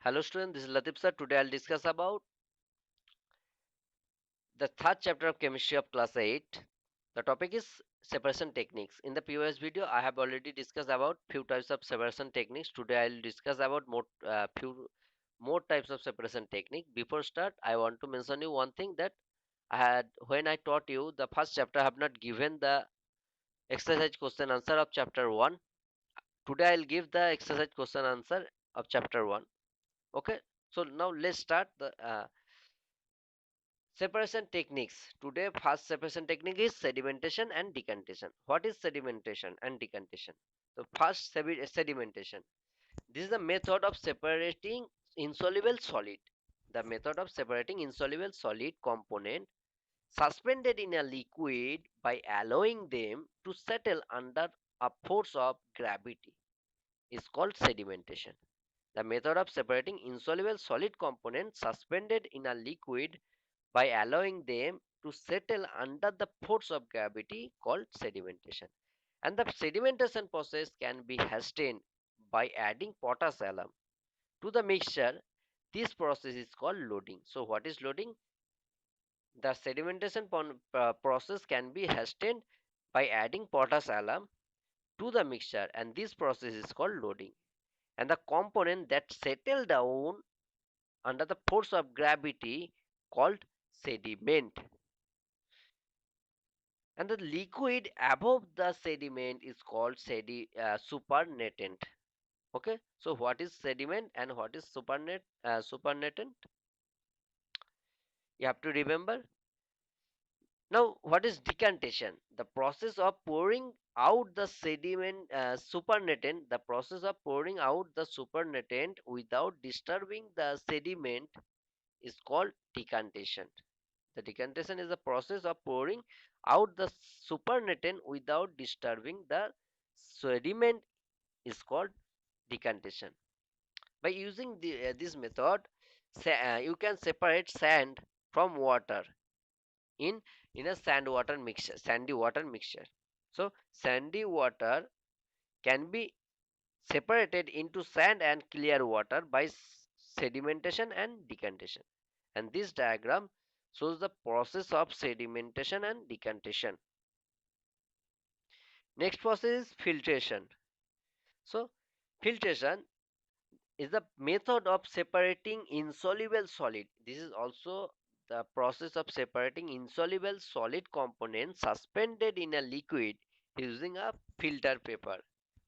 Hello student, this is Latif sir. Today I'll discuss about the third chapter of chemistry of class 8. The topic is separation techniques. In the previous video I have already discussed about few types of separation techniques. Today I'll discuss about few more types of separation technique. Before start I want to mention you one thing that I had when I taught you the first chapter I have not given the exercise question answer of chapter 1. Today I'll give the exercise question answer of chapter 1. Okay, so now let's start the separation techniques. Today, first separation technique is sedimentation and decantation. What is sedimentation and decantation? So, first sedimentation. This is the method of separating insoluble solid. The method of separating insoluble solid component suspended in a liquid by allowing them to settle under a force of gravity is called sedimentation. The method of separating insoluble solid components suspended in a liquid by allowing them to settle under the force of gravity called sedimentation. And the sedimentation process can be hastened by adding potash alum to the mixture. This process is called loading. So what is loading? The sedimentation process can be hastened by adding potash alum to the mixture, and this process is called loading. And the component that settle down under the force of gravity called sediment, and the liquid above the sediment is called supernatant. Okay, so what is sediment and what is supernatant, you have to remember. Now what is decantation? The process of pouring out the sediment, supernatant, the process of pouring out the supernatant without disturbing the sediment is called decantation. The decantation is the process of pouring out the supernatant without disturbing the sediment is called decantation. By using this method, you can separate sand from water in in a sandy water mixture. So sandy water can be separated into sand and clear water by sedimentation and decantation. And this diagram shows the process of sedimentation and decantation. Next process is filtration. So filtration is the method of separating insoluble solid. This is also the process of separating insoluble solid components suspended in a liquid using a filter paper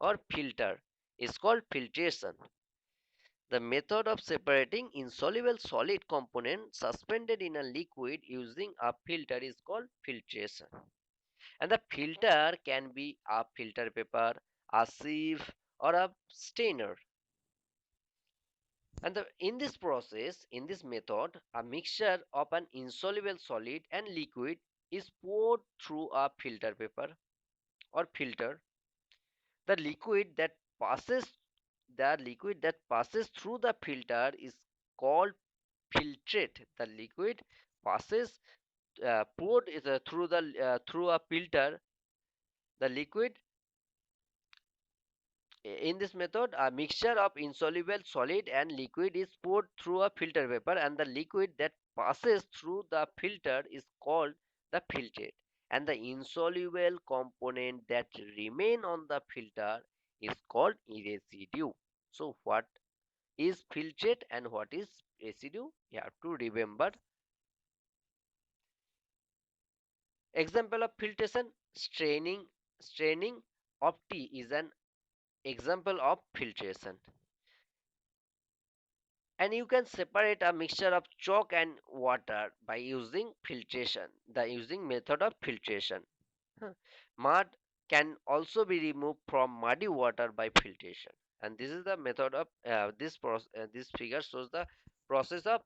or filter is called filtration. The method of separating insoluble solid component suspended in a liquid using a filter is called filtration. And the filter can be a filter paper, a sieve, or a strainer. And in this process, in this method, a mixture of an insoluble solid and liquid is poured through a filter paper or filter. The liquid that passes the liquid that passes through the filter is called filtrate. The liquid passes poured is through a filter. The liquid in this method, a mixture of insoluble solid and liquid is poured through a filter paper, and the liquid that passes through the filter is called the filtrate, and the insoluble component that remain on the filter is called residue. So what is filtrate and what is residue? You have to remember. Example of filtration: straining of tea is an example of filtration. And you can separate a mixture of chalk and water by using filtration, the using method of filtration. Huh. Mud can also be removed from muddy water by filtration, and this is the method of this figure shows the process of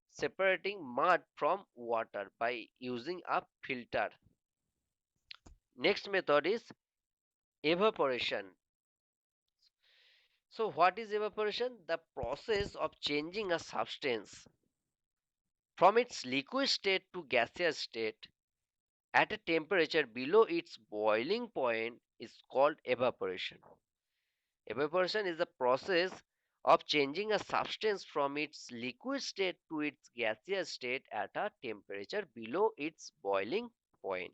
separating mud from water by using a filter. Next method is evaporation. So what is evaporation? The process of changing a substance from its liquid state to gaseous state at a temperature below its boiling point is called evaporation. Evaporation is the process of changing a substance from its liquid state to its gaseous state at a temperature below its boiling point.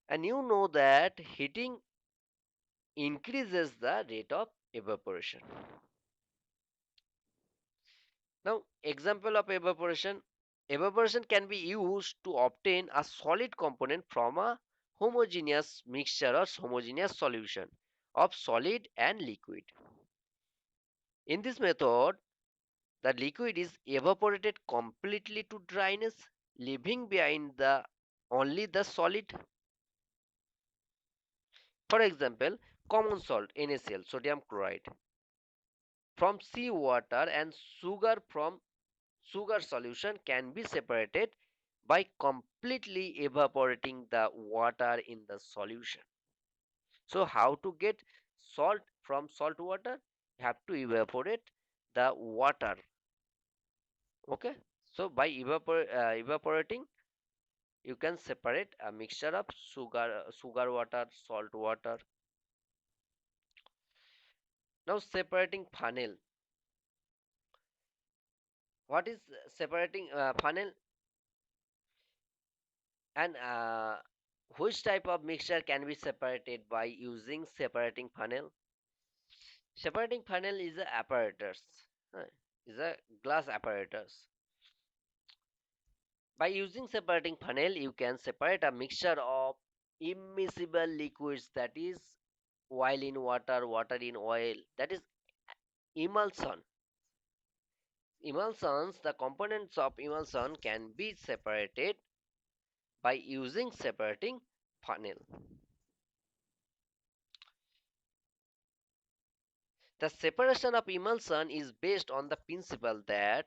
And you know that heating increases the rate of evaporation. Now, example of evaporation. Evaporation can be used to obtain a solid component from a homogeneous mixture or homogeneous solution of solid and liquid. In this method, the liquid is evaporated completely to dryness, leaving behind the only the solid. For example, common salt NaCl, sodium chloride, from seawater and sugar from sugar solution can be separated by completely evaporating the water in the solution. So how to get salt from salt water? You have to evaporate the water. Okay. So by evaporating, you can separate a mixture of sugar water, salt water. Now separating funnel. What is separating funnel? And which type of mixture can be separated by using separating funnel? Separating funnel is a apparatus. uh, Is a glass apparatus. By using separating funnel, you can separate a mixture of immiscible liquids, that is oil in water, water in oil, that is emulsion. Emulsions, the components of emulsion can be separated by using separating funnel. The separation of emulsion is based on the principle that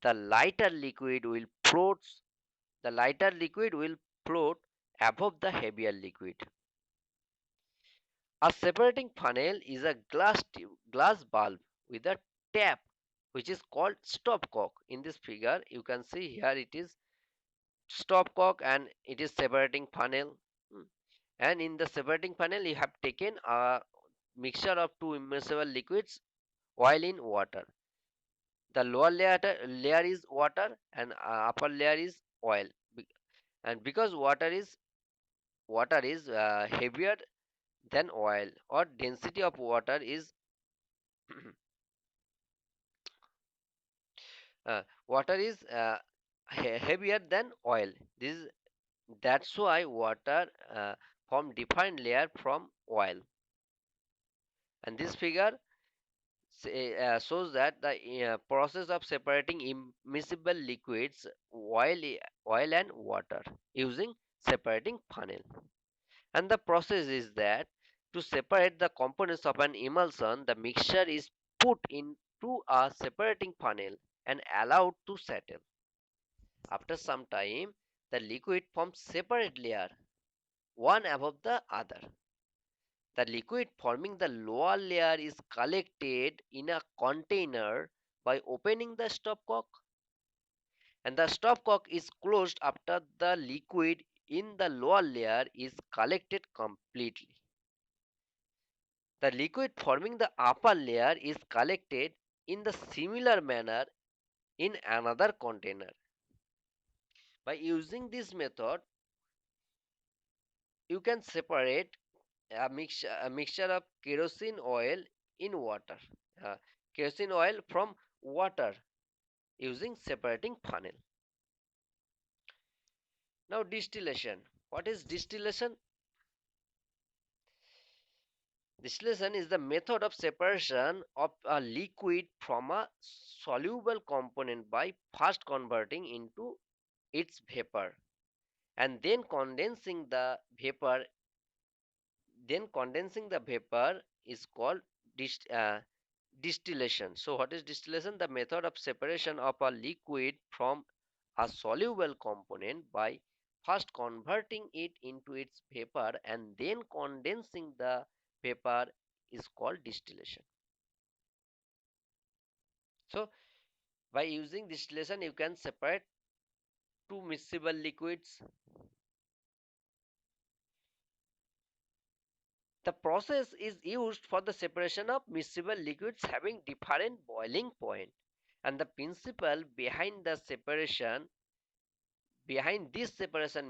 the lighter liquid will float the lighter liquid will float above the heavier liquid. A separating funnel is a glass bulb with a tap which is called stopcock. In this figure you can see here it is stopcock and it is separating funnel. Hmm. And in the separating funnel you have taken a mixture of two immersible liquids, oil in water. The lower layer is water and upper layer is oil. And because water is heavier than oil, or density of water is water is heavier than oil. This That's why water form different layer from oil. And this figure shows that the process of separating immiscible liquids, oil and water, using separating funnel. And the process is that to separate the components of an emulsion, the mixture is put into a separating funnel and allowed to settle. After some time, the liquid forms separate layer, one above the other. The liquid forming the lower layer is collected in a container by opening the stopcock, and the stopcock is closed after the liquid in the lower layer is collected completely. The liquid forming the upper layer is collected in the similar manner in another container. By using this method, you can separate a mixture of kerosene oil in water, uh, kerosene oil from water, using separating funnel. Now distillation. What is distillation? Distillation is the method of separation of a liquid from a soluble component by first converting into its vapor and then condensing the vapor is called dist- uh, distillation. So what is distillation? The method of separation of a liquid from a soluble component by first converting it into its vapor and then condensing the vapor is called distillation. So by using distillation you can separate two miscible liquids. The process is used for the separation of miscible liquids having different boiling point. And the principle behind this separation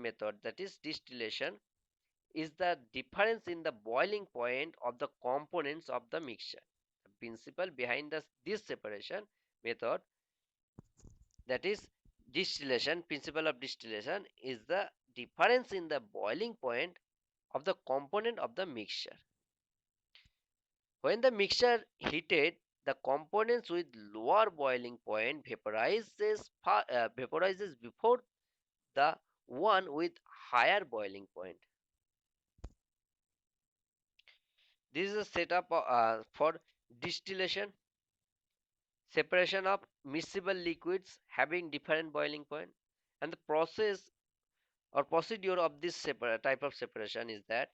method, that is distillation, is the difference in the boiling point of the components of the mixture. The principle behind this separation method, that is distillation, principle of distillation, is the difference in the boiling point of the component of the mixture. When the mixture heated, the components with lower boiling point vaporizes before the one with higher boiling point. This is a setup for distillation, separation of miscible liquids having different boiling point. And the process or procedure of this type of separation is that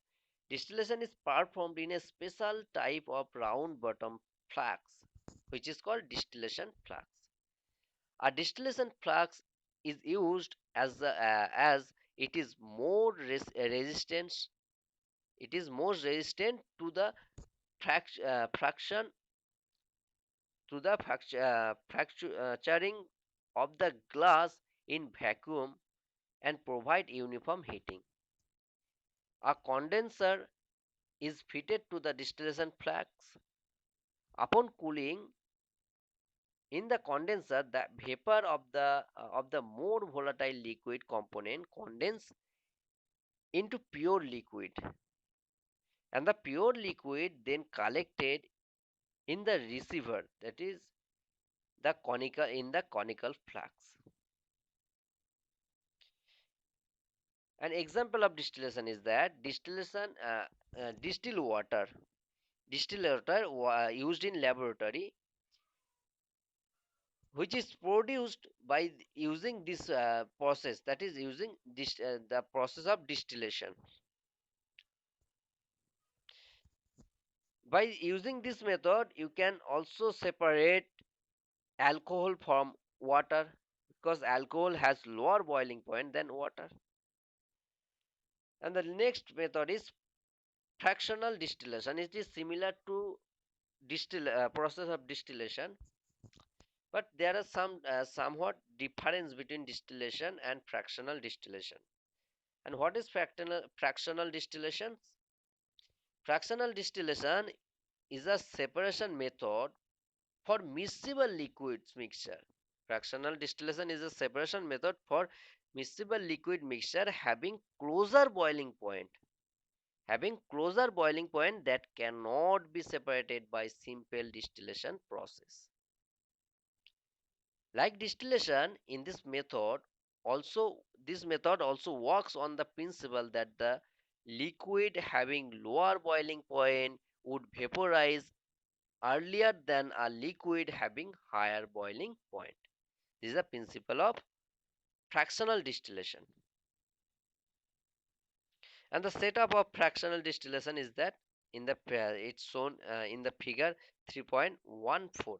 distillation is performed in a special type of round bottom flask, which is called distillation flask. A distillation flask is used as it is resistant. It is more resistant to the fraction to the fracturing of the glass in vacuum and provide uniform heating. A condenser is fitted to the distillation flask. Upon cooling in the condenser, the vapor of the more volatile liquid component condense into pure liquid, and the pure liquid then collected in the receiver, that is the conical flask. An example of distillation is that distilled water used in laboratory, which is produced by using this process, that is using the process of distillation. By using this method, you can also separate alcohol from water, because alcohol has lower boiling point than water. And the next method is fractional distillation. It is similar to process of distillation, but there are somewhat difference between distillation and fractional distillation. And what is fractional distillation? Fractional distillation is a separation method for miscible liquids mixture. Fractional distillation is a separation method for miscible liquid mixture having closer boiling point that cannot be separated by simple distillation process. Like distillation, in this method also works on the principle that the liquid having lower boiling point would vaporize earlier than a liquid having higher boiling point. This is the principle of fractional distillation. And the setup of fractional distillation is that it's shown in the figure 3.14.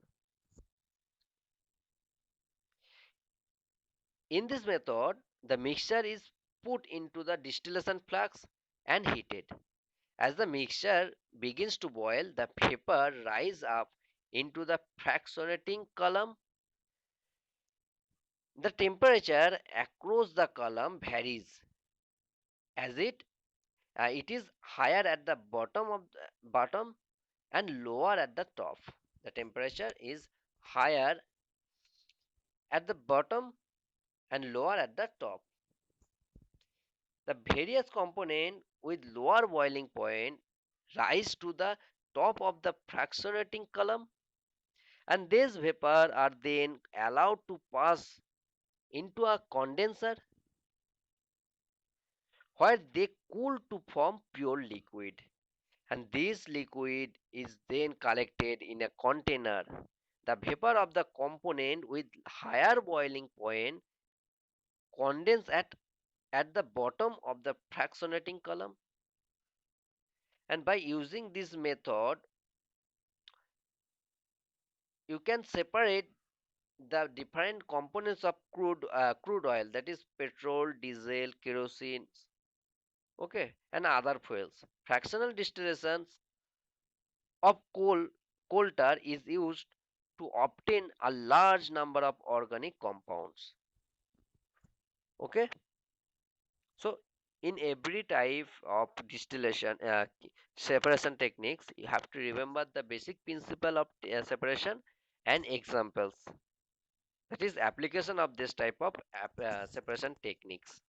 In this method, the mixture is put into the distillation flask and heated. As the mixture begins to boil, the vapor rise up into the fractionating column. The temperature across the column varies as it is higher at the bottom and lower at the top. The temperature is higher at the bottom and lower at the top. The various components with lower boiling point rise to the top of the fractionating column, and these vapor are then allowed to pass into a condenser where they cool to form pure liquid, and this liquid is then collected in a container. The vapor of the component with higher boiling point condense at the bottom of the fractionating column. And by using this method, you can separate the different components of crude oil, that is petrol, diesel, kerosene, okay, and other fuels. Fractional distillation of coal tar is used to obtain a large number of organic compounds. Okay, so in every type of distillation separation techniques, you have to remember the basic principle of separation and examples. That is application of this type of separation techniques.